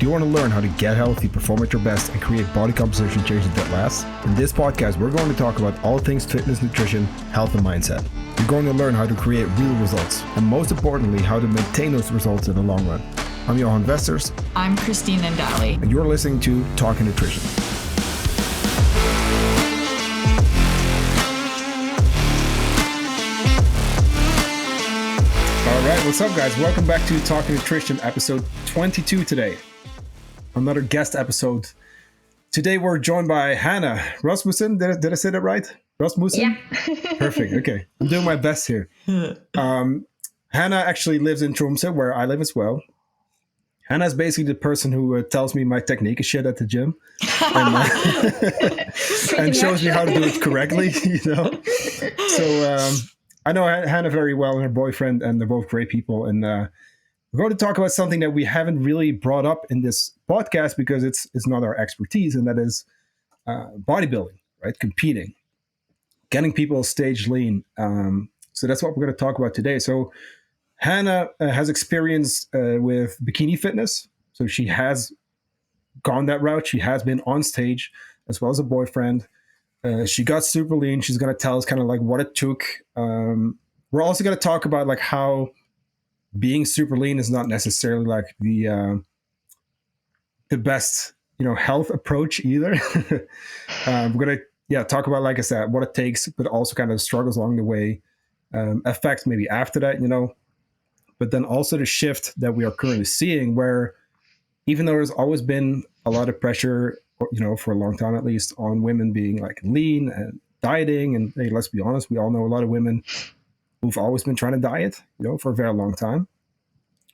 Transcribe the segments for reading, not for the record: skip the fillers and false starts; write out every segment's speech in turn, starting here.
you want to learn how to get healthy, perform at your best, and create body composition changes that last, in this podcast, we're going to talk about all things fitness, nutrition, health, and mindset. You're going to learn how to create real results, and most importantly, how to maintain those results in the long run. I'm Johan Vesters. I'm Christine Ndali. And you're listening to Talking Nutrition. All right, what's up, guys? Welcome back to Talking Nutrition, episode 22 today. Another guest episode. Today we're joined by Hanna Rasmussen. Did I say that right? Rasmussen? Yeah. Perfect. Okay. I'm doing my best here. Hanna actually lives in Tromsø, where I live as well. Hanna is basically the person who tells me my technique is shit at the gym and shows me how to do it correctly, you know? So I know Hanna very well and her boyfriend, and they're both great people. And we're going to talk about something that we haven't really brought up in this podcast because it's not our expertise, and that is bodybuilding, right? Competing, getting people stage lean. So that's what we're going to talk about today. So Hanna has experience with bikini fitness. So she has gone that route. She has been on stage as well as a boyfriend. She got super lean. She's going to tell us kind of like what it took. We're also going to talk about like how being super lean is not necessarily like the best, health approach either. We're going to talk about, like I said, what it takes, but also kind of struggles along the way, effects maybe after that, but then also the shift that we are currently seeing, where even though there's always been a lot of pressure, for a long time at least, on women being like lean and dieting, and hey, let's be honest, we all know a lot of women who've always been trying to diet, for a very long time.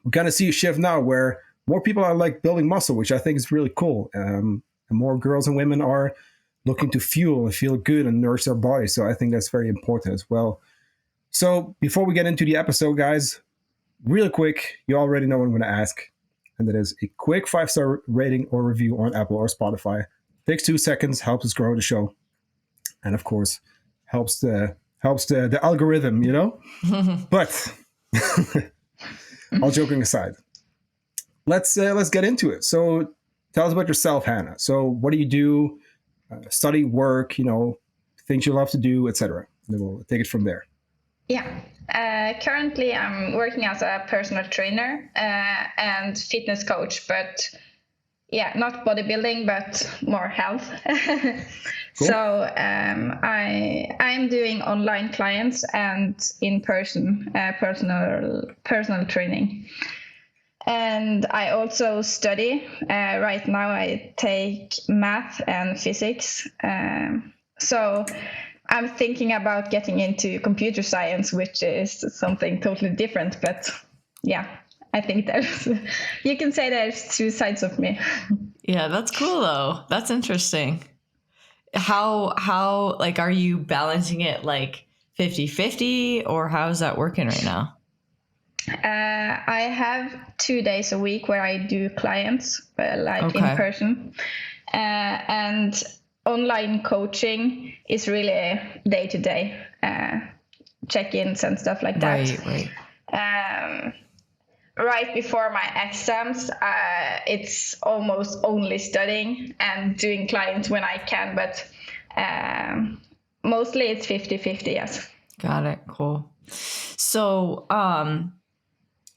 We kind of see a shift now where more people are like building muscle, which I think is really cool. And more girls and women are looking to fuel and feel good and nourish their body. So I think that's very important as well. So before we get into the episode, guys, really quick, you already know what I'm going to ask. And that is a quick 5-star rating or review on Apple or Spotify. Takes 2 seconds, helps us grow the show. And of course, helps the algorithm, But all joking aside, let's get into it. So tell us about yourself, Hanna. So what do you do? Study, work, things you love to do, etc. And then we'll take it from there. Yeah. Currently, I'm working as a personal trainer and fitness coach, but not bodybuilding, but more health. Cool. So I'm doing online clients and in-person personal training. And I also study. Right now, I take math and physics. So I'm thinking about getting into computer science, which is something totally different. But I think you can say there's two sides of me. Yeah, that's cool though. That's interesting. How like, are you balancing it like 50-50, or how's that working right now? I have 2 days a week where I do clients, in person, and online coaching is really day-to-day check-ins and stuff like that. Right. Right before my exams, it's almost only studying and doing clients when I can, but mostly it's 50-50, yes. Got it. Cool. So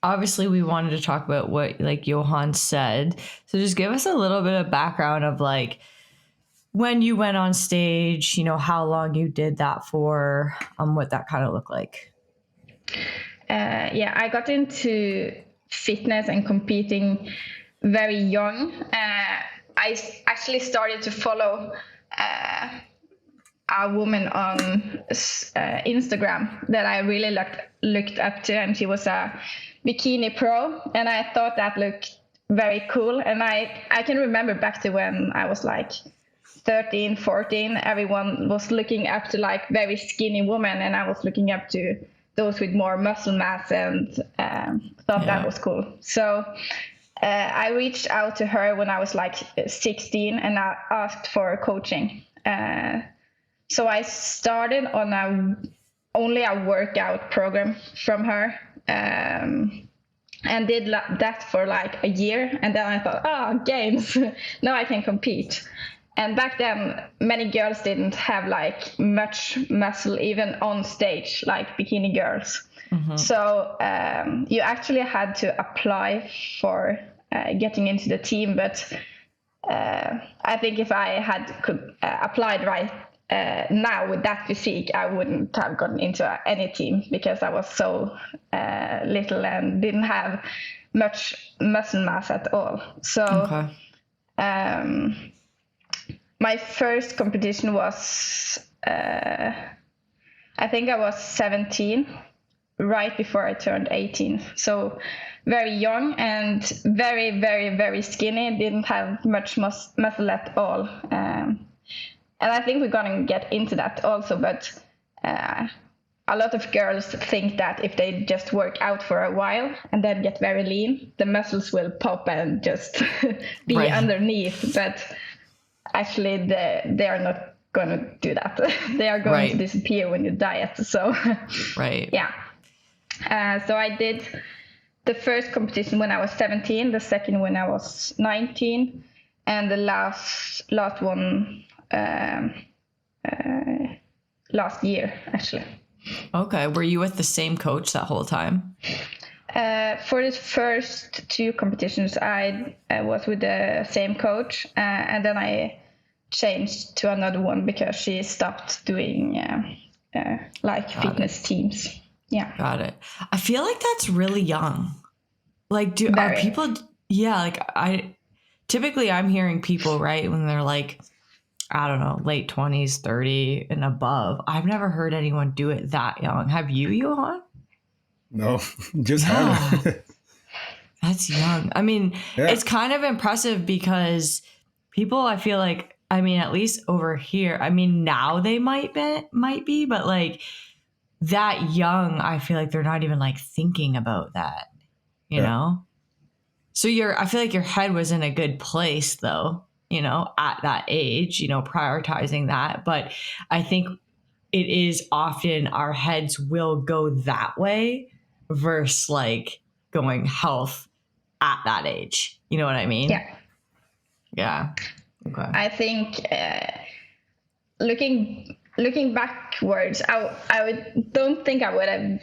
obviously we wanted to talk about what like Johan said. So just give us a little bit of background of like when you went on stage, how long you did that for, what that kind of looked like. I got into fitness and competing very young. I actually started to follow a woman on Instagram that I really looked up to, and she was a bikini pro, and I thought that looked very cool. And I can remember back to when I was like 13, 14, everyone was looking up to like very skinny women, and I was looking up to those with more muscle mass and thought that was cool. So I reached out to her when I was like 16 and I asked for coaching. So I started on only a workout program from her. and did that for like a year. And then I thought, oh, games, now I can compete. And back then, many girls didn't have like much muscle, even on stage, like bikini girls. So you actually had to apply for getting into the team. But I think if I could applied right now with that physique, I wouldn't have gotten into any team, because I was so little and didn't have much muscle mass at all. So my first competition was, I think I was 17, right before I turned 18. So very young and very, very, very skinny. Didn't have much muscle at all. And I think we're going to get into that also. But a lot of girls think that if they just work out for a while and then get very lean, the muscles will pop and just be underneath. But actually, they are not going to do that. They are going to disappear when you diet. So, yeah. So I did the first competition when I was 17, the second when I was 19, and the last one last year, actually. Okay. Were you with the same coach that whole time? For the first two competitions, I was with the same coach, and then I changed to another one because she stopped doing fitness teams. Yeah. Got it. I feel like that's really young. Like, are people? Yeah. Like I'm hearing people, right, when they're like, I don't know, late 20s, 30 and above. I've never heard anyone do it that young. Have you, Johan? No, just Hanna. That's young. I mean, it's kind of impressive because people, I feel like, I mean, at least over here, I mean, now they might be, but like that young, I feel like they're not even like thinking about that, you know? So I feel like your head was in a good place though, you know, at that age, you know, prioritizing that. But I think it is often our heads will go that way versus like going health at that age. You know what I mean? Yeah. Yeah. Okay. I think looking backwards, I don't think I would have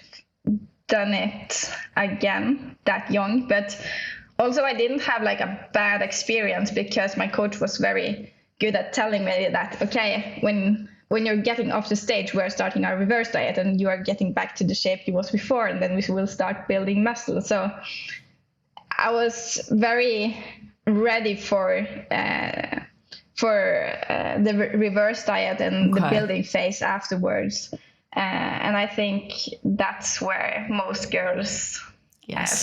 done it again that young, but also I didn't have like a bad experience because my coach was very good at telling me that, okay, when you're getting off the stage, we're starting our reverse diet and you are getting back to the shape you was before, and then we will start building muscle. So I was very ready for the reverse diet and the building phase afterwards. And I think that's where most girls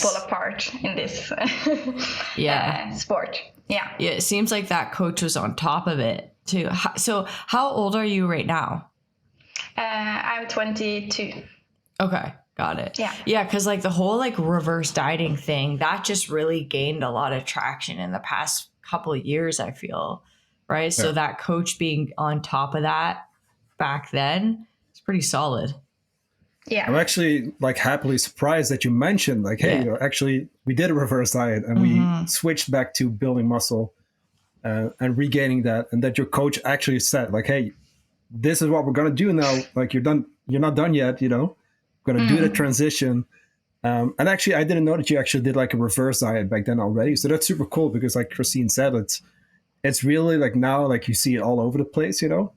fall apart in this sport. Yeah. Yeah. It seems like that coach was on top of it too. So how old are you right now? I'm 22. Okay. Got it. Yeah. Yeah. Cause like the whole like reverse dieting thing, that just really gained a lot of traction in the past couple of years, I feel. Right. Yeah. So that coach being on top of that back then, it's pretty solid. Yeah. I'm actually like happily surprised that you mentioned like, hey, you know, actually we did a reverse diet and we switched back to building muscle and regaining that. And that your coach actually said like, hey, this is what we're going to do now. Like you're not done yet, you know, we're going to do the transition. And actually, I didn't know that you actually did like a reverse diet back then already. So that's super cool because like Christine said, it's really like now, like you see it all over the place, you know?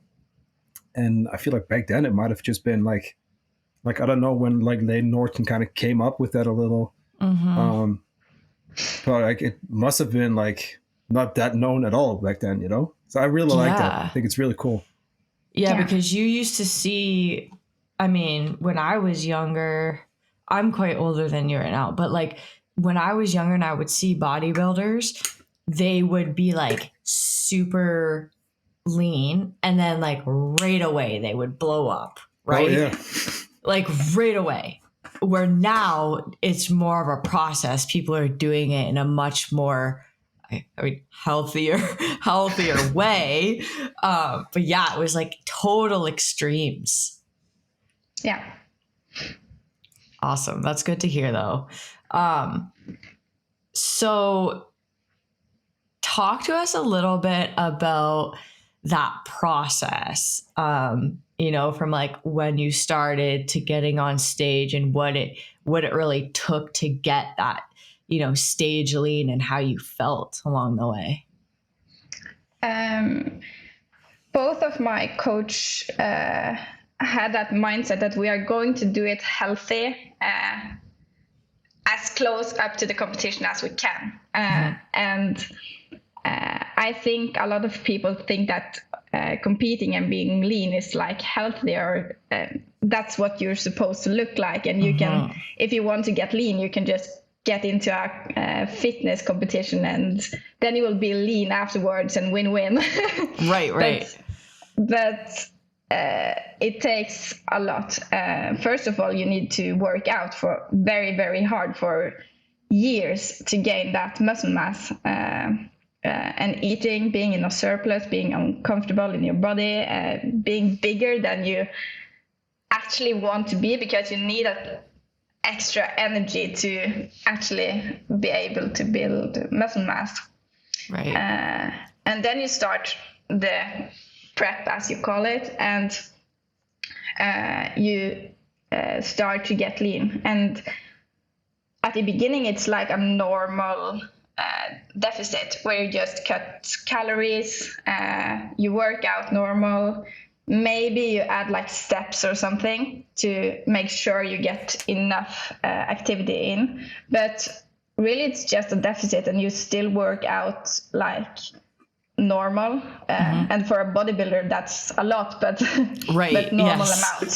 And I feel like back then it might've just been like, I don't know when like Layne Norton kind of came up with that a little, but like it must have been like not that known at all back then, you know? So I really like that. I think it's really cool. Yeah, because you used to see, I mean, when I was younger, I'm quite older than you right now, but like when I was younger and I would see bodybuilders, they would be like super lean and then like right away they would blow up, right? Oh, yeah. Like right away. Where now it's more of a process. People are doing it in a much more, I mean, healthier way. But yeah, it was like total extremes. Yeah. Awesome. That's good to hear though. So talk to us a little bit about that process, from like when you started to getting on stage and what it really took to get that, stage lean and how you felt along the way. Both of my coach had that mindset that we are going to do it healthy, as close up to the competition as we can. And I think a lot of people think that competing and being lean is like healthy, or that's what you're supposed to look like. And you can, if you want to get lean, you can just get into a fitness competition and then you will be lean afterwards and win-win. Right. But it takes a lot. First of all, you need to work out for very, very hard for years to gain that muscle mass. And eating, being in a surplus, being uncomfortable in your body, being bigger than you actually want to be, because you need extra energy to actually be able to build muscle mass. Right. And then you start the prep, as you call it, and you start to get lean. And at the beginning, it's like a normal deficit where you just cut calories, you work out normal, maybe you add like steps or something to make sure you get enough activity in, but really it's just a deficit and you still work out like normal. And for a bodybuilder that's a lot, but but normal amount.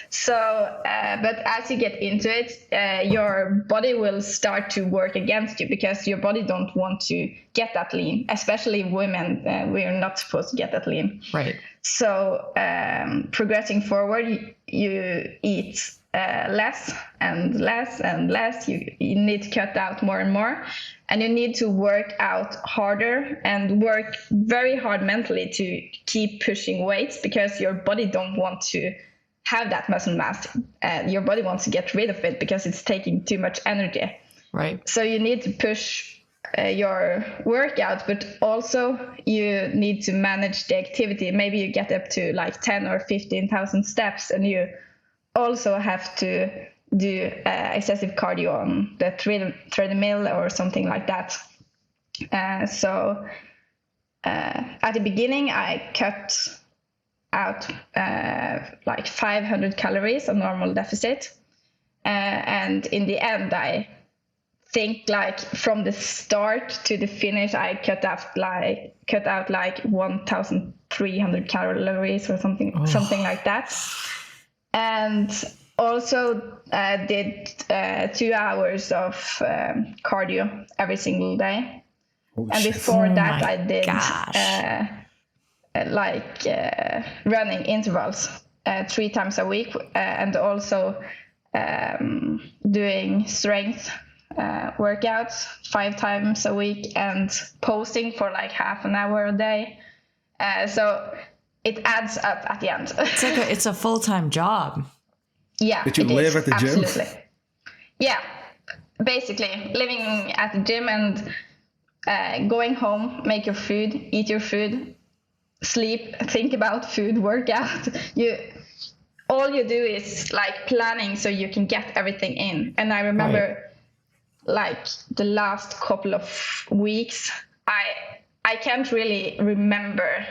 So but as you get into it, your body will start to work against you, because your body don't want to get that lean, especially women. We are not supposed to get that lean, right? So progressing forward, you eat less and less and less. You need to cut out more and more, and you need to work out harder and work very hard mentally to keep pushing weights, because your body don't want to have that muscle mass. Your body wants to get rid of it because it's taking too much energy. Right. So you need to push your workout, but also you need to manage the activity. Maybe you get up to like 10 or 15,000 steps, and you also have to do excessive cardio on the treadmill or something like that. So at the beginning, I cut out like 500 calories, a normal deficit. And in the end, I think like from the start to the finish, I cut out like 1,300 calories or something like that. And also did 2 hours of cardio every single day. And before that, I did running intervals 3 times a week, and also doing strength workouts 5 times a week, and posting for like half an hour a day. So it adds up at the end. It's a full-time job. Yeah. Did you live at the gym? Absolutely. Yeah. Basically living at the gym and going home, make your food, eat your food, sleep, think about food, work out. All you do is like planning so you can get everything in. And I remember like the last couple of weeks, I can't really remember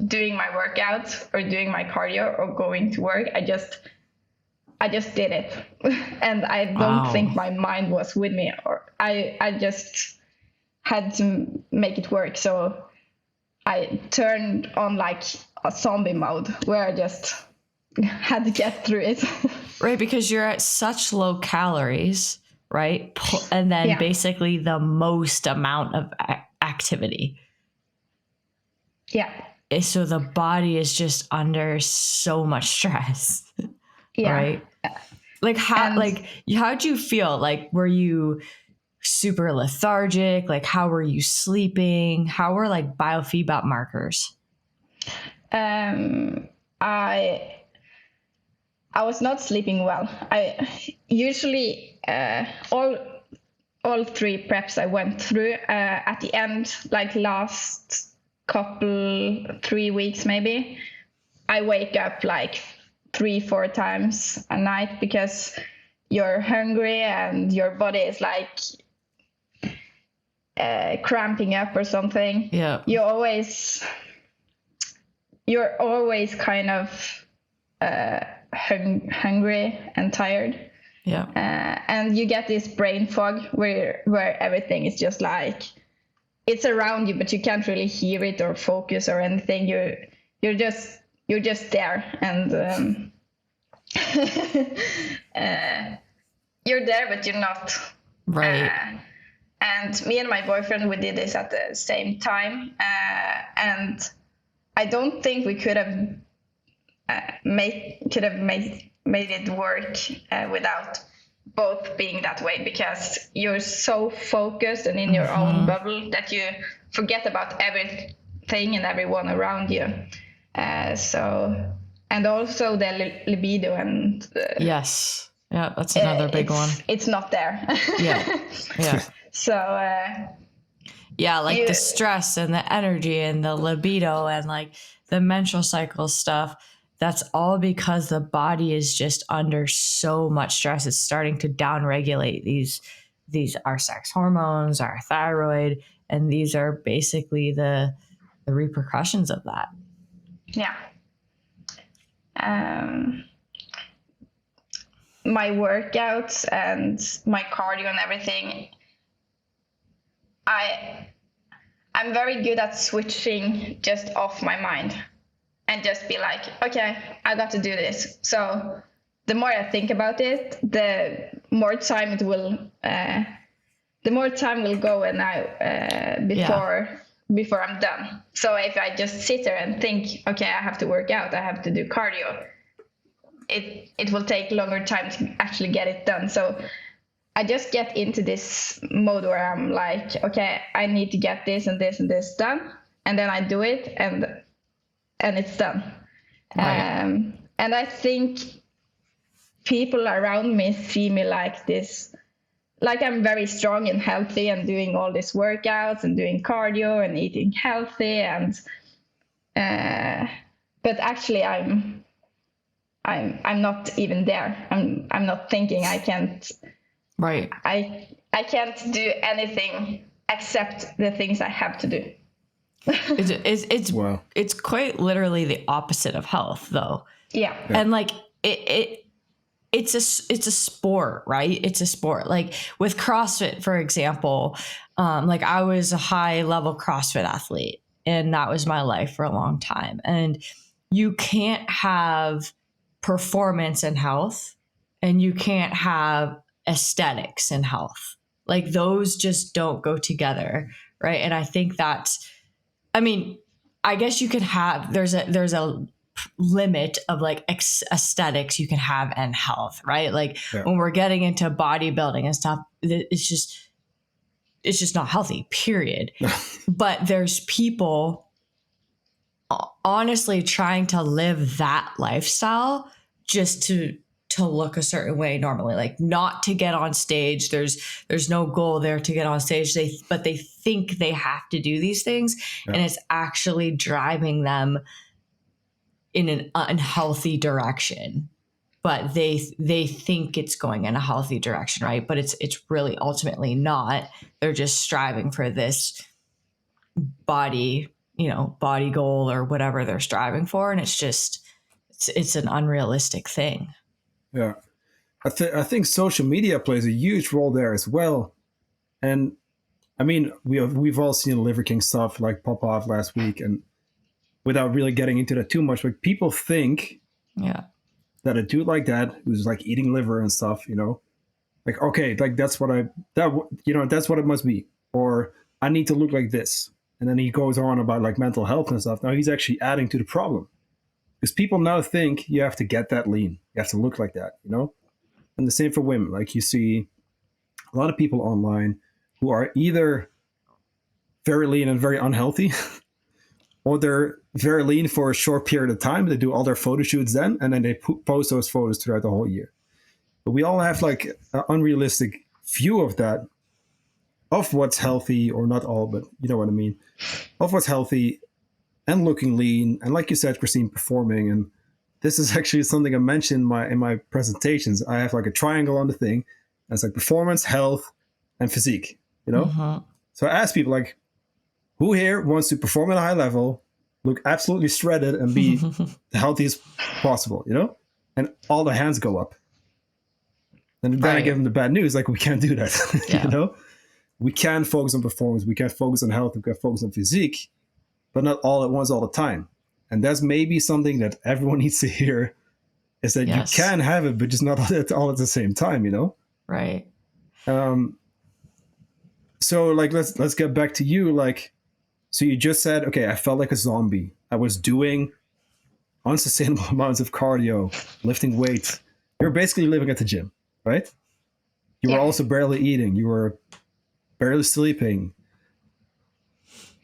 doing my workouts or doing my cardio or going to work. I just did it. And I don't think my mind was with me, or I just had to make it work. So I turned on like a zombie mode where I just had to get through it. Right, because you're at such low calories, right? And then basically the most amount of activity. Yeah. So the body is just under so much stress. Yeah. Right? Like how'd you feel? Like, were you super lethargic? Like, how were you sleeping? How were like biofeedback markers? I was not sleeping well. I usually all 3 preps I went through at the end, like last couple 3 weeks maybe, I wake up like 3-4 times a night because you're hungry and your body is like cramping up or something. Yeah. You're always kind of hungry and tired. Yeah. And you get this brain fog where everything is just like, it's around you, but you can't really hear it or focus or anything. You're just there, and you're there, but you're not. Right. And me and my boyfriend, we did this at the same time, and I don't think we could have made it work without both being that way, because you're so focused and in your own bubble that you forget about everything and everyone around you. So, and also the libido and yes, yeah, that's another big one. It's not there. Yeah. So yeah, like the stress and the energy and the libido and like the menstrual cycle stuff, that's all because the body is just under so much stress. It's starting to downregulate these our sex hormones, our thyroid, and these are basically the repercussions of that. Yeah. My workouts and my cardio and everything, I'm very good at switching just off my mind and just be like, okay, I got to do this. So the more I think about it, the more time it will, the more time will go and before I'm done. So if I just sit there and think, okay, I have to work out, I have to do cardio, it will take longer time to actually get it done. So I just get into this mode where I'm like, okay, I need to get this and this and this done, and then I do it, and it's done. Right. And I think people around me see me like this, like I'm very strong and healthy and doing all these workouts and doing cardio and eating healthy, and but actually I'm not even there. I'm not thinking. I can't. Right. I can't do anything except the things I have to do. It's quite literally the opposite of health, though. Yeah. And like it's a sport, right? It's a sport. Like with CrossFit, for example, like I was a high level CrossFit athlete, and that was my life for a long time. And you can't have performance and health, and you can't have aesthetics and health. Like those just don't go together, right? And I think that's, I mean, I guess you can have, there's a limit of like aesthetics you can have and health, right? Like when we're getting into bodybuilding and stuff, it's just not healthy, period. But there's people honestly trying to live that lifestyle just to look a certain way normally, like not to get on stage. There's no goal there to get on stage. But they think they have to do these things, and it's actually driving them in an unhealthy direction. But they think it's going in a healthy direction, right? But it's really ultimately not. They're just striving for this body goal or whatever they're striving for, and it's an unrealistic thing. Yeah, I think social media plays a huge role there as well. And I mean, we've all seen Liver King stuff like pop off last week, and without really getting into that too much, but people think that a dude like that who's like eating liver and stuff, like, okay, like that's what it must be, or I need to look like this. And then he goes on about like mental health and stuff. Now he's actually adding to the problem. Because people now think you have to get that lean. You have to look like that, And the same for women. Like you see a lot of people online who are either very lean and very unhealthy, or they're very lean for a short period of time. They do all their photo shoots then, and then they post those photos throughout the whole year. But we all have like an unrealistic view of that, of what's healthy, or not all, but you know what I mean, of what's healthy and looking lean. And like you said, Christine, performing. And this is actually something I mentioned in my presentations. I have like a triangle on the thing. And it's like performance, health, and physique, you know? Mm-hmm. So I ask people like, who here wants to perform at a high level, look absolutely shredded, and be the healthiest possible, you know? And all the hands go up. And then I give them the bad news, like, we can't do that, you know? We can focus on performance, we can focus on health, we can focus on physique, but not all at once all the time. And that's maybe something that everyone needs to hear, is that you can have it, but just not all at the same time, you know? Right. So like, let's get back to you. Like, so you just said, okay, I felt like a zombie. I was doing unsustainable amounts of cardio, lifting weights. You're basically living at the gym, right? You were also barely eating. You were barely sleeping.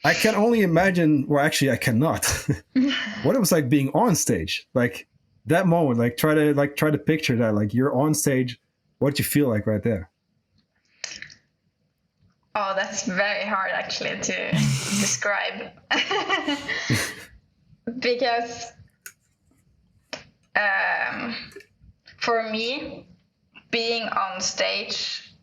I can only imagine, well, actually I cannot, what it was like being on stage. Like that moment, like try to picture that. Like you're on stage, what do you feel like right there? Oh, that's very hard actually to describe. Because for me, being on stage,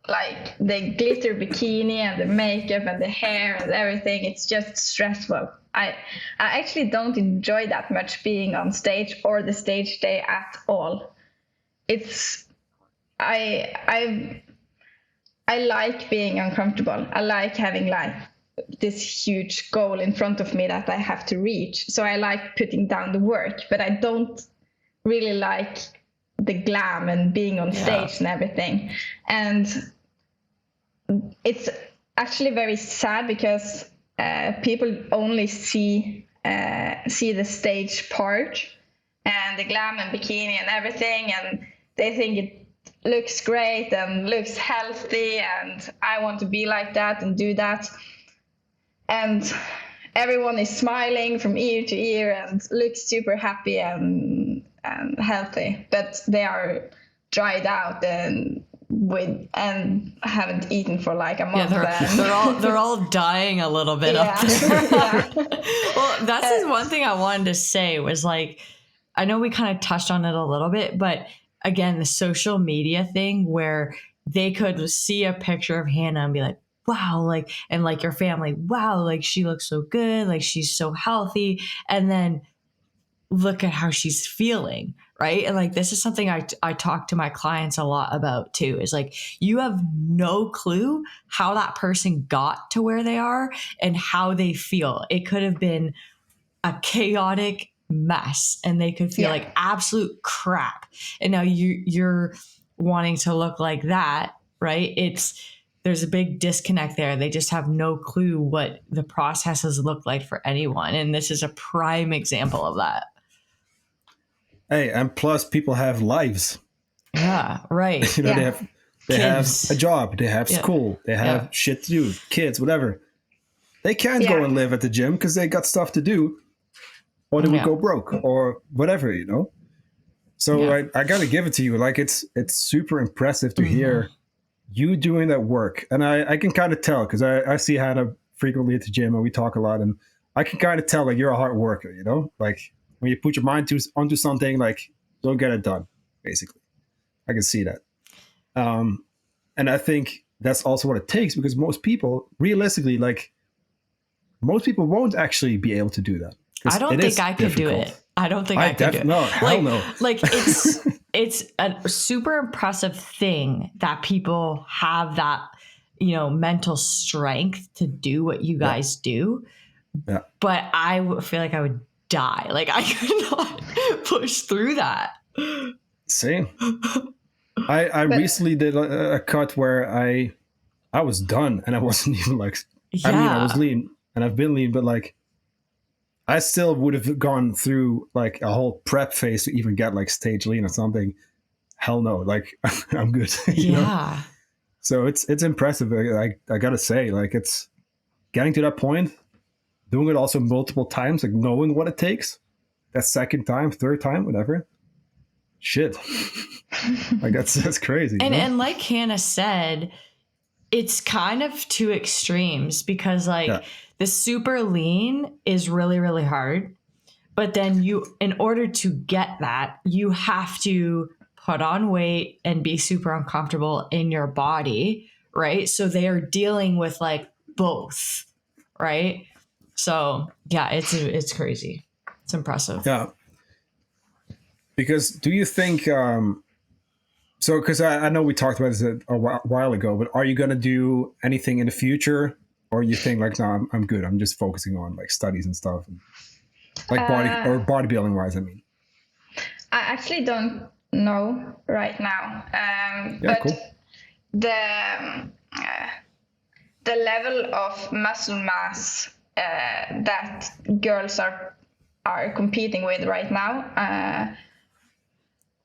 like the glitter bikini and the makeup and the hair and everything, it's just stressful. I actually don't enjoy that much being on stage or the stage day at all. It's I like being uncomfortable. I like having like this huge goal in front of me that I have to reach. So I like putting down the work, but I don't really like the glam and being on stage and everything. And it's actually very sad because people only see the stage part and the glam and bikini and everything, and they think it looks great and looks healthy, and I want to be like that and do that. And everyone is smiling from ear to ear and looks super happy and healthy, but they are dried out and haven't eaten for like a month. They're all dying a little bit up there. Well, that's one thing I wanted to say was like, I know we kind of touched on it a little bit, but again, the social media thing where they could see a picture of Hanna and be like, wow, like, and like your family, wow, like she looks so good, like she's so healthy. And then look at how she's feeling, right? And like, this is something I talk to my clients a lot about too, is like, you have no clue how that person got to where they are and how they feel. It could have been a chaotic mess and they could feel like absolute crap. And now you're wanting to look like that, right? There's a big disconnect there. They just have no clue what the processes look like for anyone. And this is a prime example of that. Hey, and plus people have lives. Yeah, right. You know, they have a job, they have school, they have shit to do, kids, whatever. They can't go and live at the gym because they got stuff to do, or they would go broke or whatever, you know? So I got to give it to you. Like it's super impressive to hear you doing that work. And I can kind of tell, because I see Hanna frequently at the gym and we talk a lot, and I can kind of tell like you're a hard worker, you know? Like when you put your mind onto something, like don't get it done, basically. I can see that. And I think that's also what it takes, because most people, realistically, like most people won't actually be able to do that. I don't think I could do it. I don't think I could do it. No, hell no. Like it's a super impressive thing that people have that, you know, mental strength to do what you guys do. Yeah. But I feel like I would die. Like I could not push through that. Same. I recently did a cut where I was done and I wasn't even like, I mean, I was lean and I've been lean, but like, I still would have gone through like a whole prep phase to even get like stage lean or something. Hell no, like I'm good. You know? So it's impressive. I gotta say, like it's getting to that point. doing it also multiple times, like knowing what it takes, that second time, third time, whatever. Shit. Like that's crazy. You know? And like Hannah said, it's kind of two extremes because like Yeah. the super lean is really, really hard. But then in order to get that, you have to put on weight and be super uncomfortable in your body, right? So they are dealing with like both, right? So yeah, it's crazy. It's impressive. Yeah. Because do you think so? Because I know we talked about this a while ago, but are you going to do anything in the future, or you think like, no, I'm good. I'm just focusing on like studies and stuff, and, like bodybuilding wise. I mean, I actually don't know right now, yeah, but cool. the level of muscle mass that girls are competing with right now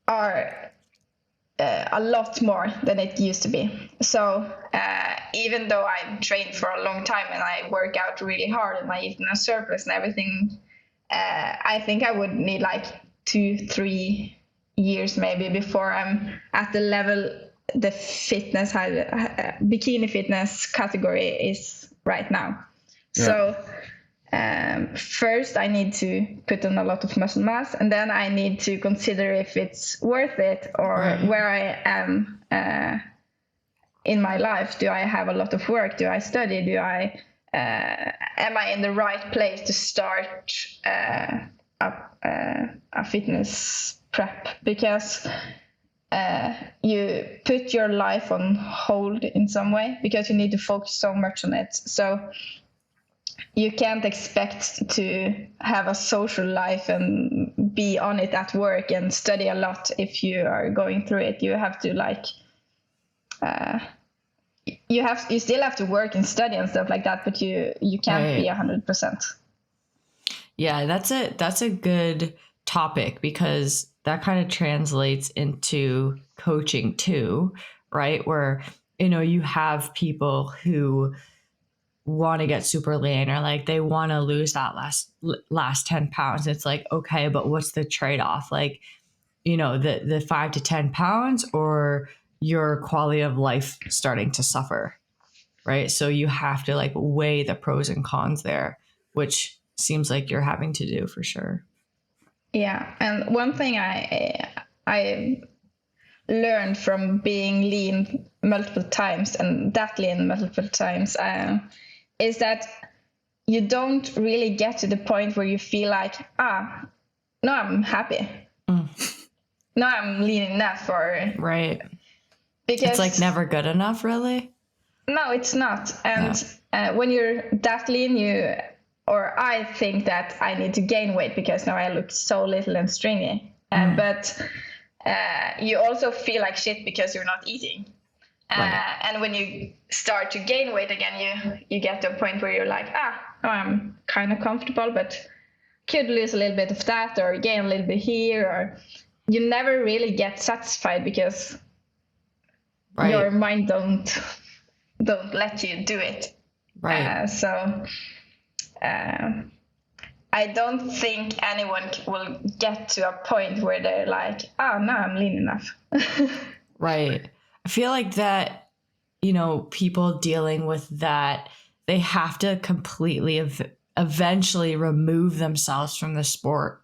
are a lot more than it used to be. So even though I trained for a long time and I work out really hard and I eat in a surplus and everything, I think I would need like 2-3 years maybe before I'm at the level the fitness bikini fitness category is right now. Yeah. So first I need to put on a lot of muscle mass, and then I need to consider if it's worth it or where I am in my life. Do I have a lot of work? Do I study? Am I in the right place to start a fitness prep? Because you put your life on hold in some way because you need to focus so much on it. So you can't expect to have a social life and be on it at work and study a lot if you are going through it. You have to like you still have to work and study and stuff like that, but you can't be 100%. Yeah, that's a good topic because that kind of translates into coaching too, right? Where, you have people who want to get super lean or like they want to lose that last 10 pounds. It's like, okay, but what's the trade-off? Like, the 5 to 10 pounds or your quality of life starting to suffer, right? So you have to like weigh the pros and cons there, which seems like you're having to do for sure. Yeah. And one thing I learned from being lean multiple times and that lean multiple times is that you don't really get to the point where you feel like, no, I'm happy. No, I'm lean enough, or right. Because it's like never good enough, really. No, it's not. And when you're that lean, I think that I need to gain weight because now I look so little and stringy. But you also feel like shit because you're not eating. Right. And when you start to gain weight again, you get to a point where you're like, I'm kind of comfortable, but could lose a little bit of that or gain a little bit here. Or you never really get satisfied because your mind don't let you do it. Right. I don't think anyone will get to a point where they're like, no, I'm lean enough. Right. I feel like that, people dealing with that, they have to completely eventually remove themselves from the sport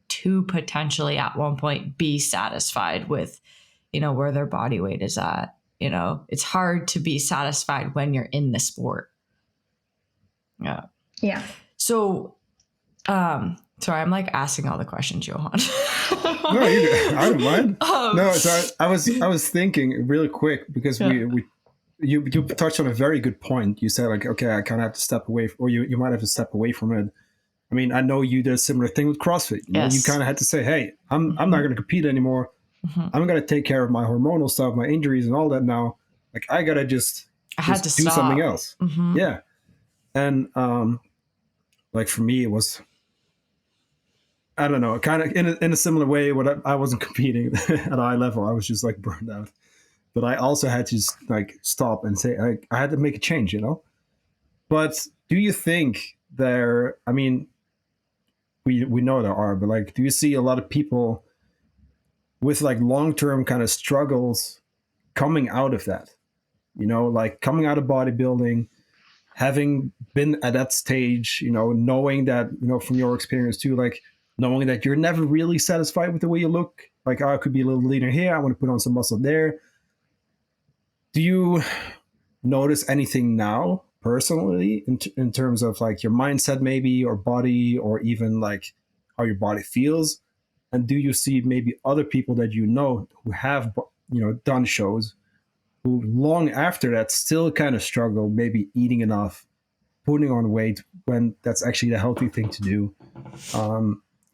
to potentially at one point be satisfied with, where their body weight is at. It's hard to be satisfied when you're in the sport. Yeah. Yeah. So, sorry, I'm like asking all the questions, Johan. No, I don't mind. No, so I was thinking really quick because you touched on a very good point. You said like, okay, I kind of have to step away, or you might have to step away from it. I mean, I know you did a similar thing with CrossFit. You kind of had to say, hey, I'm not going to compete anymore. I'm going to take care of my hormonal stuff, my injuries and all that now. Like I got to just do stop. something else. Yeah. And like for me, it was, I don't know, kind of in a similar way. When I wasn't competing at a high level, I was just like burned out. But I also had to just like stop and say I had to make a change, But do you think there, I mean, we know there are, but like, do you see a lot of people with like long-term kind of struggles coming out of that? You know, like coming out of bodybuilding, having been at that stage, you know, knowing that, you know, from your experience too, like knowing that you're never really satisfied with the way you look. Like, oh, I could be a little leaner here. I want to put on some muscle there. Do you notice anything now personally in terms of like your mindset maybe, or body, or even like how your body feels? And do you see maybe other people that you know who have, you know, done shows, who long after that still kind of struggle, maybe eating enough, putting on weight when that's actually the healthy thing to do?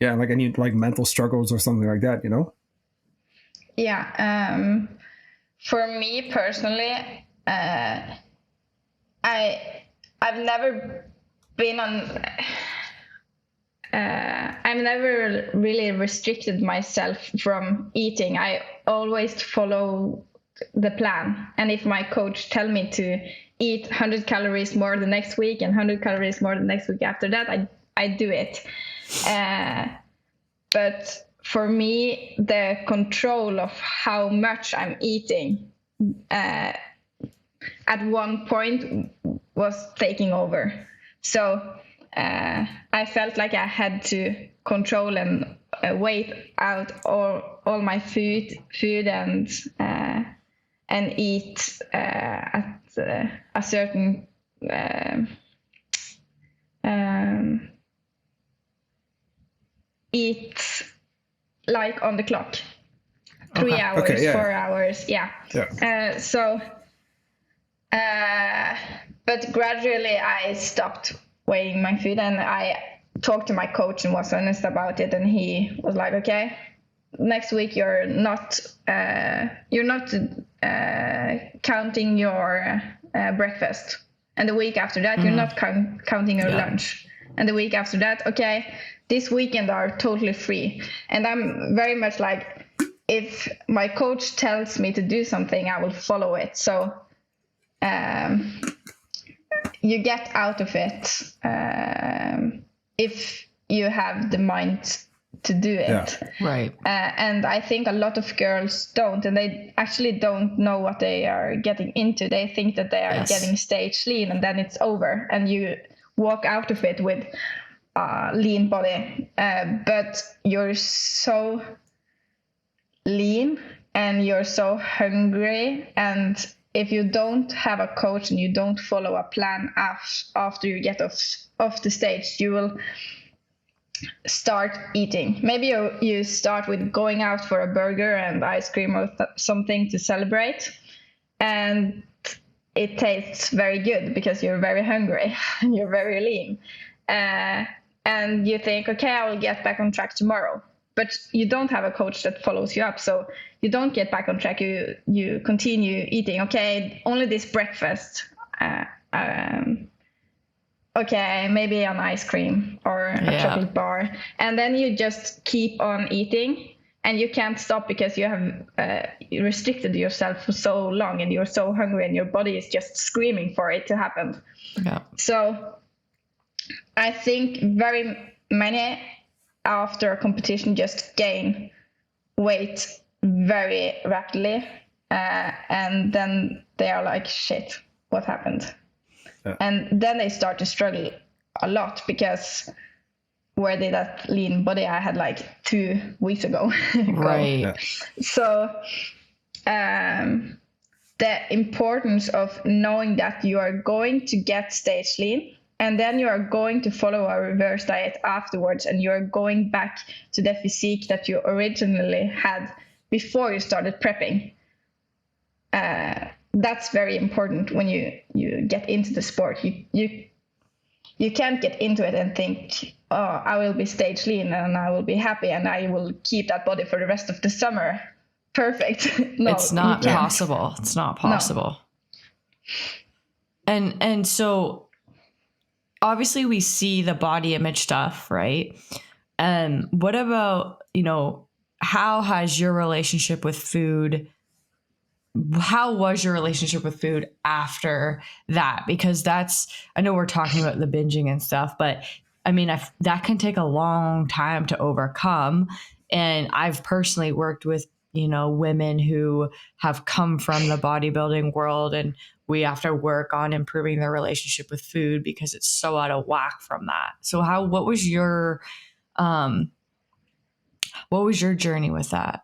Yeah, like any like mental struggles or something like that, you know? Yeah. For me personally, I've never been on. I've never really restricted myself from eating. I always follow the plan, and if my coach tell me to eat 100 calories more the next week and 100 calories more the next week after that, I do it. But for me, the control of how much I'm eating at one point was taking over. So I felt like I had to control and weigh out all my food and eat at a certain eat like on the clock, 3 hours, Okay, yeah. 4 hours, yeah. But gradually I stopped weighing my food, and I talked to my coach and was honest about it, and he was like, okay, next week you're not counting your breakfast, and the week after that you're not counting your lunch, and the week after that, okay, this weekend are totally free. And I'm very much like, if my coach tells me to do something, I will follow it. So you get out of it if you have the mind to do it. Yeah. Right. And I think a lot of girls don't, and they actually don't know what they are getting into. They think that they are getting stage lean, and then it's over, and you walk out of it with a lean body. But you're so lean and you're so hungry, and if you don't have a coach and you don't follow a plan after you get off the stage, you will start eating. Maybe you start with going out for a burger and ice cream or something to celebrate, and it tastes very good because you're very hungry and you're very lean, and you think, okay, I will get back on track tomorrow. But you don't have a coach that follows you up, so you don't get back on track. You continue eating. Okay, only this breakfast. Okay, maybe an ice cream or a chocolate bar, and then you just keep on eating, and you can't stop because you have restricted yourself for so long, and you're so hungry, and your body is just screaming for it to happen. Yeah. So I think very many after a competition just gain weight very rapidly, and then they are like, shit, what happened? And then they start to struggle a lot, because where did that lean body I had like 2 weeks ago go? Right. Yeah. So the importance of knowing that you are going to get stage lean, and then you are going to follow a reverse diet afterwards, and you are going back to the physique that you originally had before you started prepping. That's very important when you get into the sport. You can't get into it and think, oh, I will be stage lean and I will be happy and I will keep that body for the rest of the summer. Perfect. No, it's not possible. It's not possible. No. And so obviously we see the body image stuff, right? What about, how has your relationship with food how was your relationship with food after that? Because I know we're talking about the binging and stuff, but I mean, that can take a long time to overcome. And I've personally worked with, women who have come from the bodybuilding world, and we have to work on improving their relationship with food because it's so out of whack from that. So um, what was your journey with that?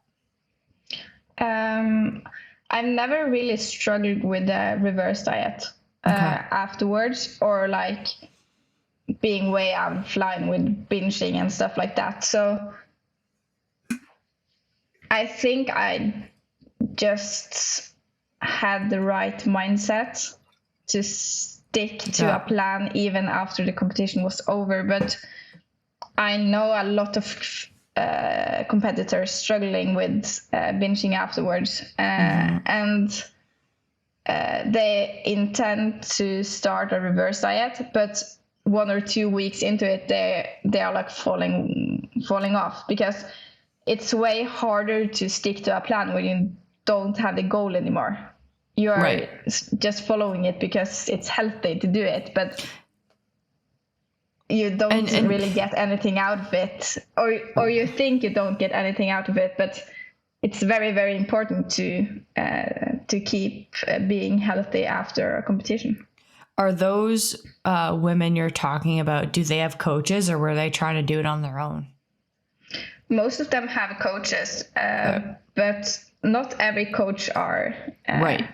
I've never really struggled with the reverse diet afterwards, or like being way out of line with binging and stuff like that. So I think I just had the right mindset to stick to a plan even after the competition was over. But I know a lot of competitors struggling with binging afterwards, and they intend to start a reverse diet, but 1 or 2 weeks into it, they are like falling off, because it's way harder to stick to a plan when you don't have the goal anymore. You are just following it because it's healthy to do it, but you don't really get anything out of it, or you think you don't get anything out of it, but it's very, very important to keep being healthy after a competition. Are those women you're talking about, do they have coaches, or were they trying to do it on their own? Most of them have coaches, but not every coach are the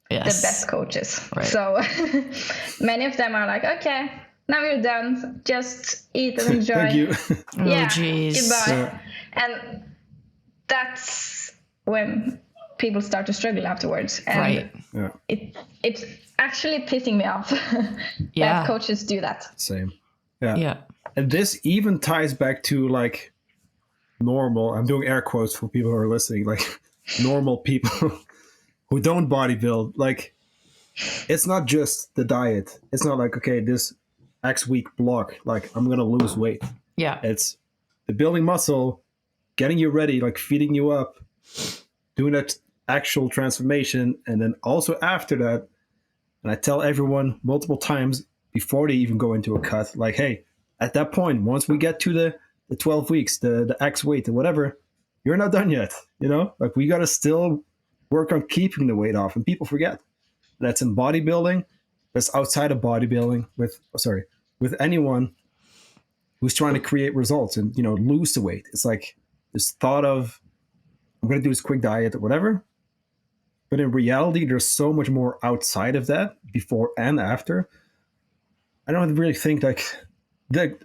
best coaches. Right. So many of them are like, okay, now you're done. Just eat and enjoy. Thank you. Yeah, geez. Goodbye. And that's when people start to struggle afterwards. And it's actually pissing me off that coaches do that. Same. Yeah. And this even ties back to like normal, I'm doing air quotes for people who are listening, like normal people who don't bodybuild. Like, it's not just the diet. It's not like, okay, this X week block, like I'm going to lose weight. Yeah. It's the building muscle, getting you ready, like feeding you up, doing that actual transformation. And then also after that, and I tell everyone multiple times before they even go into a cut, like, hey, at that point, once we get to the 12 weeks, the X weight or whatever, you're not done yet. Like we got to still work on keeping the weight off, and people forget. That's in bodybuilding. That's outside of bodybuilding with anyone who's trying to create results and, lose the weight. It's like this thought of, I'm going to do this quick diet or whatever. But in reality, there's so much more outside of that, before and after. I don't really think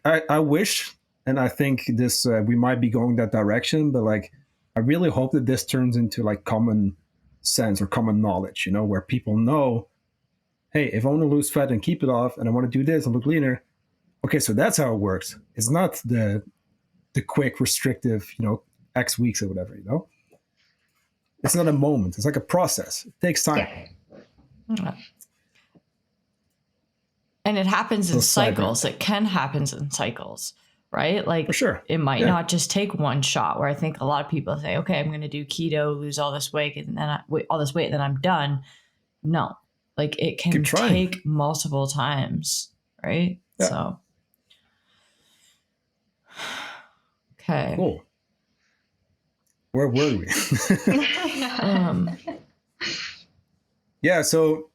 I wish, and I think this, we might be going that direction, but like, I really hope that this turns into like common sense or common knowledge, where people know, hey, if I want to lose fat and keep it off, and I want to do this and look leaner, okay, so that's how it works. It's not the quick, restrictive, X weeks or whatever, It's not a moment. It's like a process. It takes time. Yeah. And it happens in cycles. It can happen in cycles, right? Like, for sure. It might not just take one shot, where I think a lot of people say, okay, I'm going to do keto, lose all this weight, and then and then I'm done. No, like it can take multiple times, right? Yeah. So, okay. Cool. Where were we? Yeah. So,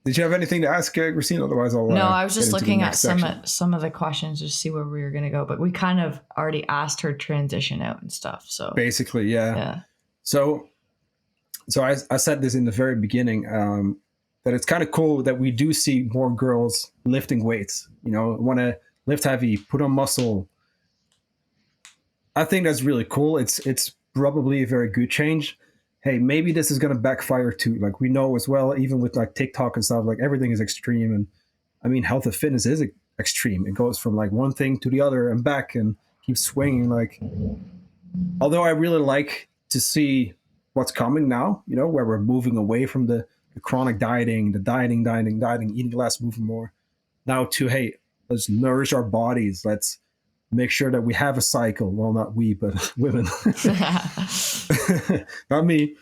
did you have anything to ask, Christine? Otherwise, I'll. No, I was just looking at some of the questions just to see where we were going to go, but we kind of already asked her transition out and stuff. So basically, yeah. So I said this in the very beginning, that it's kind of cool that we do see more girls lifting weights. Want to lift heavy, put on muscle. I think that's really cool. It's probably a very good change. Hey, maybe this is going to backfire too. Like, we know as well, even with like TikTok and stuff, like everything is extreme. And I mean, health and fitness is extreme. It goes from like one thing to the other and back and keeps swinging. Like, although I really like to see what's coming now, where we're moving away from the chronic dieting, eating less, moving more, now to, hey, let's nourish our bodies. Let's make sure that we have a cycle. Well, not we, but women. Not me.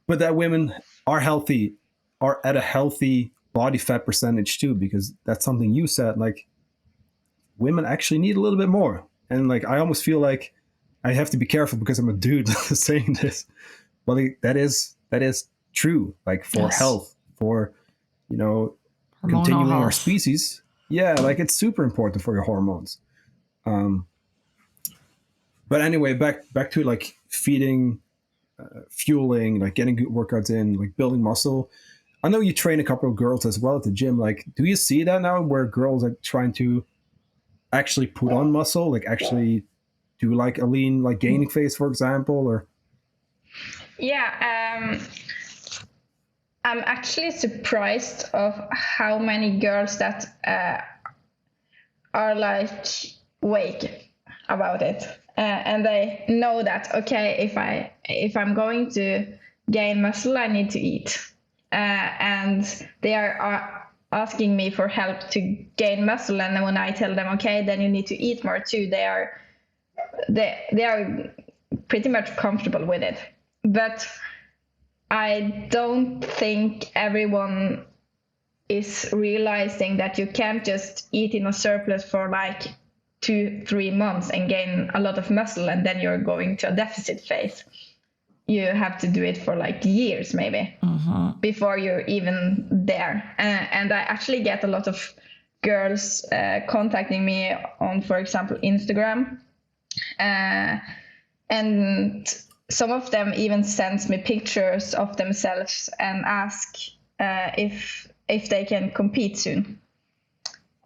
but that women are healthy, are at a healthy body fat percentage too, because that's something you said, like women actually need a little bit more. And like I almost feel like I have to be careful because I'm a dude saying this, but like, that is true, like for Yes. health, for, you know, Hormonal continuing our health. species. Yeah, like it's super important for your hormones. um but anyway, back to like feeding, fueling, like getting good workouts in, like building muscle. I know you train a couple of girls as well at the gym. Like, do you see that now where girls are trying to actually put on muscle, like actually do like a lean, like gaining phase, for example, or Yeah, I'm actually surprised of how many girls that are like wake about it, and they know that okay, if I'm going to gain muscle, I need to eat, and they are asking me for help to gain muscle, and then when I tell them okay, then you need to eat more too, they are pretty much comfortable with it. But I don't think everyone is realizing that you can't just eat in a surplus for like 2-3 months and gain a lot of muscle and then you're going to a deficit phase. You have to do it for like years maybe before you're even there. And I actually get a lot of girls contacting me on, for example, Instagram. And some of them even sends me pictures of themselves and ask if they can compete soon.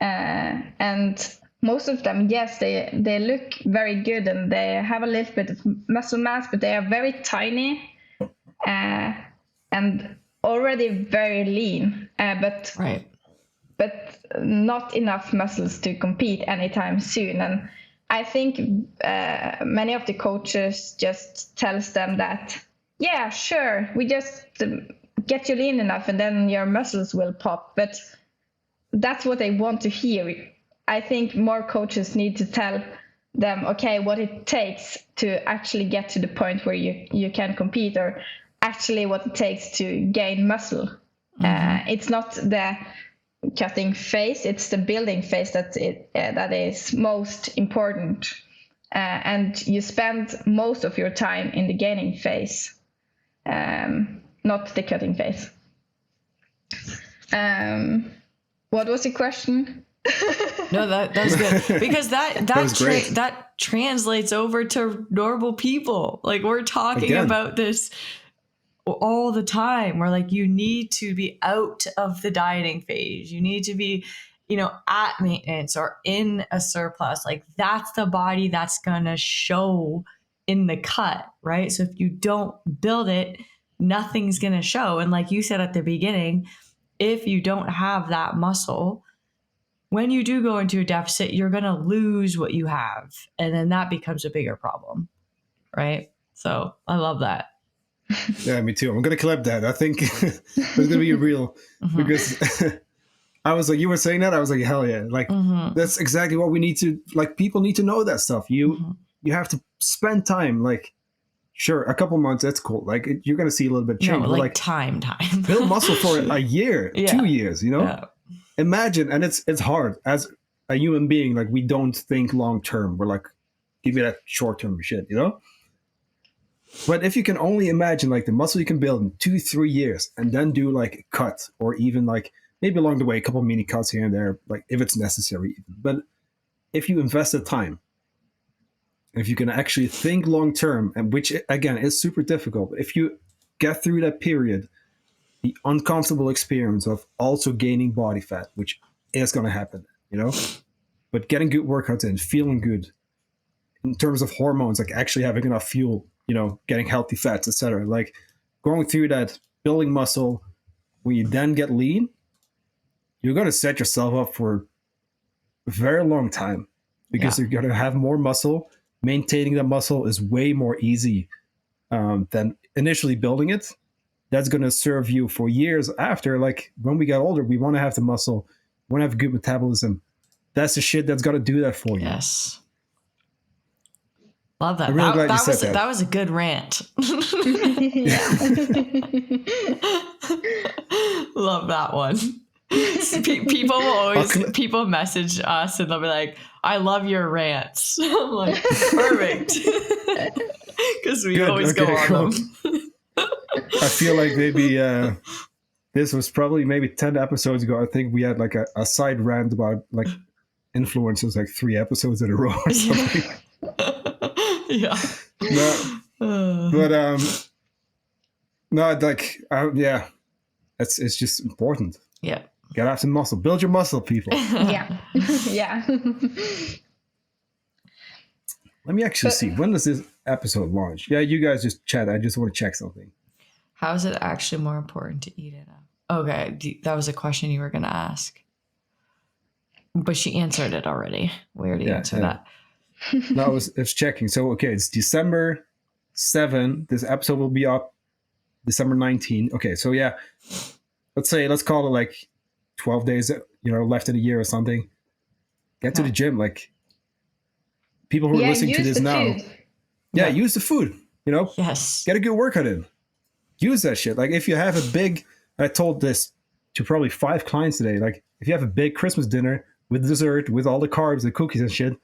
And most of them, yes, they look very good and they have a little bit of muscle mass, but they are very tiny and already very lean, but Right. not enough muscles to compete anytime soon. And I think many of the coaches just tells them that, yeah, sure, we just get you lean enough and then your muscles will pop. But that's what they want to hear. I think more coaches need to tell them, okay, what it takes to actually get to the point where you can compete, or actually what it takes to gain muscle. It's not the cutting phase, it's the building phase that is most important, and you spend most of your time in the gaining phase, not the cutting phase. What was the question? No, that's good because that was great. that translates over to normal people. Like we're talking Again. about this all the time. We're like, you need to be out of the dieting phase. You need to be, at maintenance or in a surplus. Like that's the body that's gonna show in the cut, right? So if you don't build it, nothing's gonna show. And like you said at the beginning, if you don't have that muscle, when you do go into a deficit, you're going to lose what you have. And then that becomes a bigger problem. Right. So I love that. Yeah, me too. I'm gonna clip that. I think it's gonna be real because I was like, you were saying that, I was like, hell yeah, like that's exactly what we need to, like, people need to know that stuff. You have to spend time, like, sure, a couple months, that's cool. Like you're gonna see a little bit of change, No, but like time. build muscle for a year, Yeah. 2 years, Yeah. Imagine, and it's hard as a human being. Like we don't think long term. We're like, give me that short term shit, But if you can only imagine like the muscle you can build in 2-3 years, and then do like a cut, or even like maybe along the way a couple mini cuts here and there, like if it's necessary. But if you invest the time, if you can actually think long term, and which again is super difficult, if you get through that period, the uncomfortable experience of also gaining body fat, which is going to happen, but getting good workouts in, feeling good in terms of hormones, like actually having enough fuel, getting healthy fats, etc. Like going through that, building muscle, when you then get lean, you're going to set yourself up for a very long time because you're going to have more muscle. Maintaining that muscle is way more easy than initially building it. That's going to serve you for years after. Like when we get older, we want to have the muscle, we want to have good metabolism. That's the shit that's got to do that for you. Yes. Love that. I'm really glad you that said was that. that was a good rant. Yeah. Love that one. People will always people message us and they'll be like, "I love your rants." I'm like, perfect, because we Good. always Okay, go on cool. them. I feel like maybe this was probably maybe 10 episodes ago. I think we had like a side rant about like influencers, like 3 episodes in a row or something. Yeah. No, but no, like yeah, it's just important. Yeah. Gotta have some muscle. Build your muscle, people. Yeah. Yeah. Let me actually see. When does this episode launch? Yeah, you guys just chat. I just want to check something. How is it actually more important to eat it up? Okay, that was a question you were going to ask. But she answered it already. We already answered that. No, I was checking. So, okay, it's December 7. This episode will be up December 19. Okay, so yeah, let's call it like 12 days, left in a year or something. Get to the gym. Like, people who are listening to this now. Food. Yeah, use the food, Yes. Get a good workout in. Use that shit. Like, if you have a big, I told this to probably 5 clients today, like, if you have a big Christmas dinner with dessert, with all the carbs, the cookies and shit,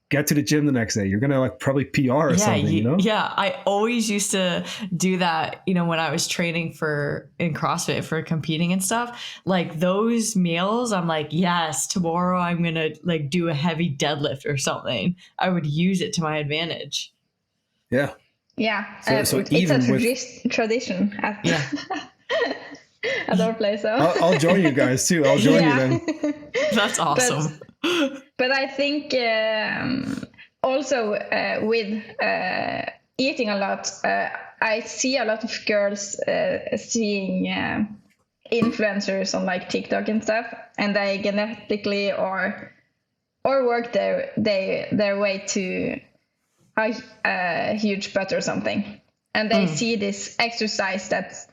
get to the gym the next day. You're going to like probably PR or something, Yeah, I always used to do that, when I was training in CrossFit for competing and stuff. Like those meals, I'm like, yes, tomorrow I'm going to like do a heavy deadlift or something. I would use it to my advantage. Yeah. Yeah. So it's even a tradition at, at our place. So. I'll join you guys too. I'll join you then. That's awesome. But I think also with eating a lot, I see a lot of girls seeing influencers on like TikTok and stuff, and they genetically or work their way to a huge butt or something, and they see this exercise that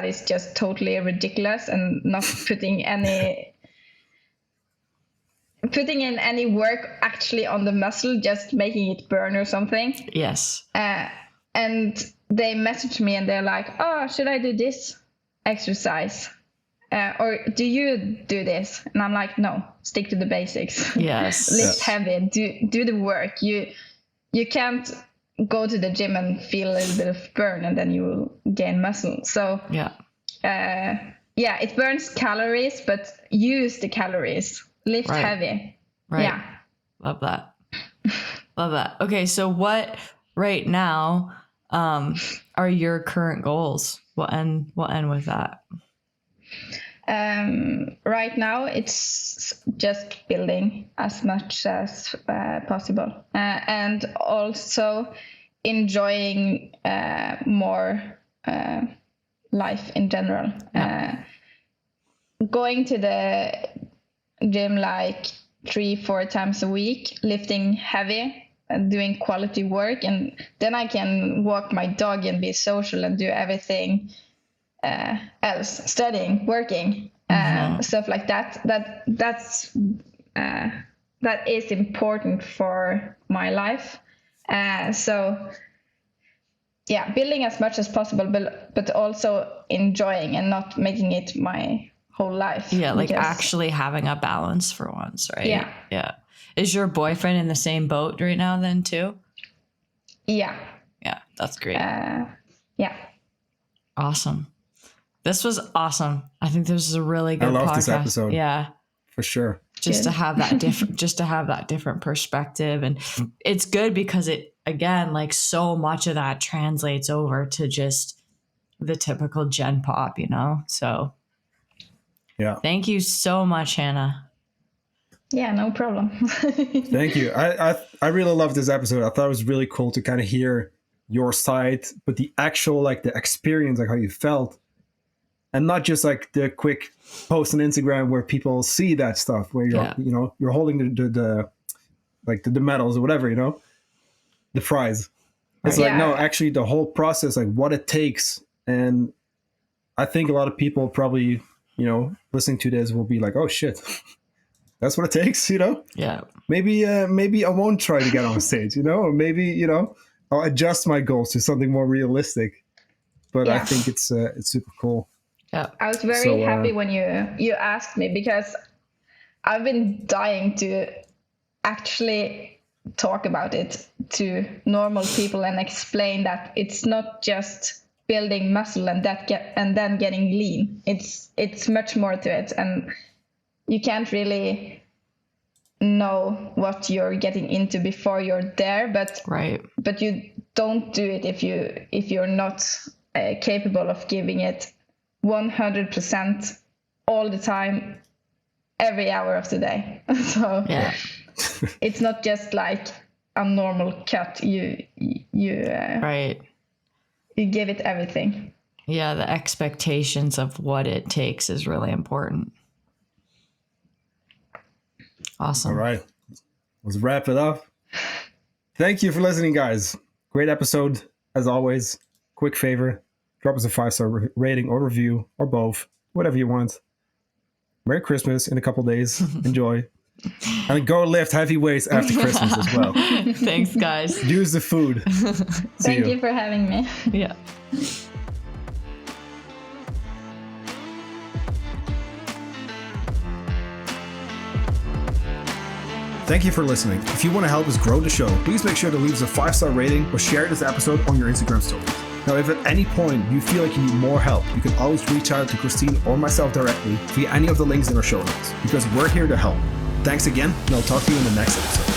is just totally ridiculous and not putting in any work actually on the muscle, just making it burn or something. Yes. And they message me and they're like, "Oh, should I do this exercise? Or do you do this?" And I'm like, "No, stick to the basics." Yes. Lift heavy, do the work. You can't go to the gym and feel a little bit of burn and then you will gain muscle. So it burns calories, but use the calories. Lift heavy. Right. Yeah. Love that. Love that. Okay, so what right now are your current goals? We'll end with that. Right now, it's just building as much as possible, and also enjoying more life in general. Going to the gym like 3-4 times a week, lifting heavy and doing quality work, and then I can walk my dog and be social and do everything else, studying, working, stuff like that. That is important for my life. So yeah, building as much as possible, but also enjoying and not making it my whole life. Yeah, like actually having a balance for once, right? Yeah. Yeah. Is your boyfriend in the same boat right now then too? Yeah. Yeah, that's great. Yeah. Awesome. This was awesome. I think this is a really good podcast. I love this episode. Yeah. For sure. Just to have that different perspective. And it's good because it, again, like so much of that translates over to just the typical Gen Pop, So yeah. Thank you so much, Hanna. Yeah, no problem. Thank you. I really love this episode. I thought it was really cool to kind of hear your side, but the actual like the experience, like how you felt, and not just like the quick post on Instagram where people see that stuff where you're you're holding the medals or whatever, the prize. It's like no, actually the whole process, like what it takes, and I think a lot of people probably listening to this will be like, oh shit. that's what it takes, you know. Yeah. Maybe I won't try to get on stage, you know, or maybe, you know, I'll adjust my goals to something more realistic. But I think it's super cool. Yeah. I was very happy when you asked me, because I've been dying to actually talk about it to normal people and explain that it's not just building muscle and then getting lean. It's much more to it, and you can't really know what you're getting into before you're there. But you don't do it if you're not capable of giving it 100% all the time, every hour of the day. So it's not just like a normal cut. You you give it everything. Yeah, the expectations of what it takes is really important. Awesome. All right, let's wrap it up. Thank you for listening, guys. Great episode as always. Quick favor, drop us a 5-star rating or review, or both, whatever you want. Merry Christmas in a couple days. Enjoy. And go lift heavy weights after Christmas as well. Thanks, guys. Use the food. Thank you for having me. Yeah. Thank you for listening. If you want to help us grow the show, please make sure to leave us a 5-star rating or share this episode on your Instagram stories. Now, if at any point you feel like you need more help, you can always reach out to Christine or myself directly via any of the links in our show notes, because we're here to help. Thanks again, and I'll talk to you in the next episode.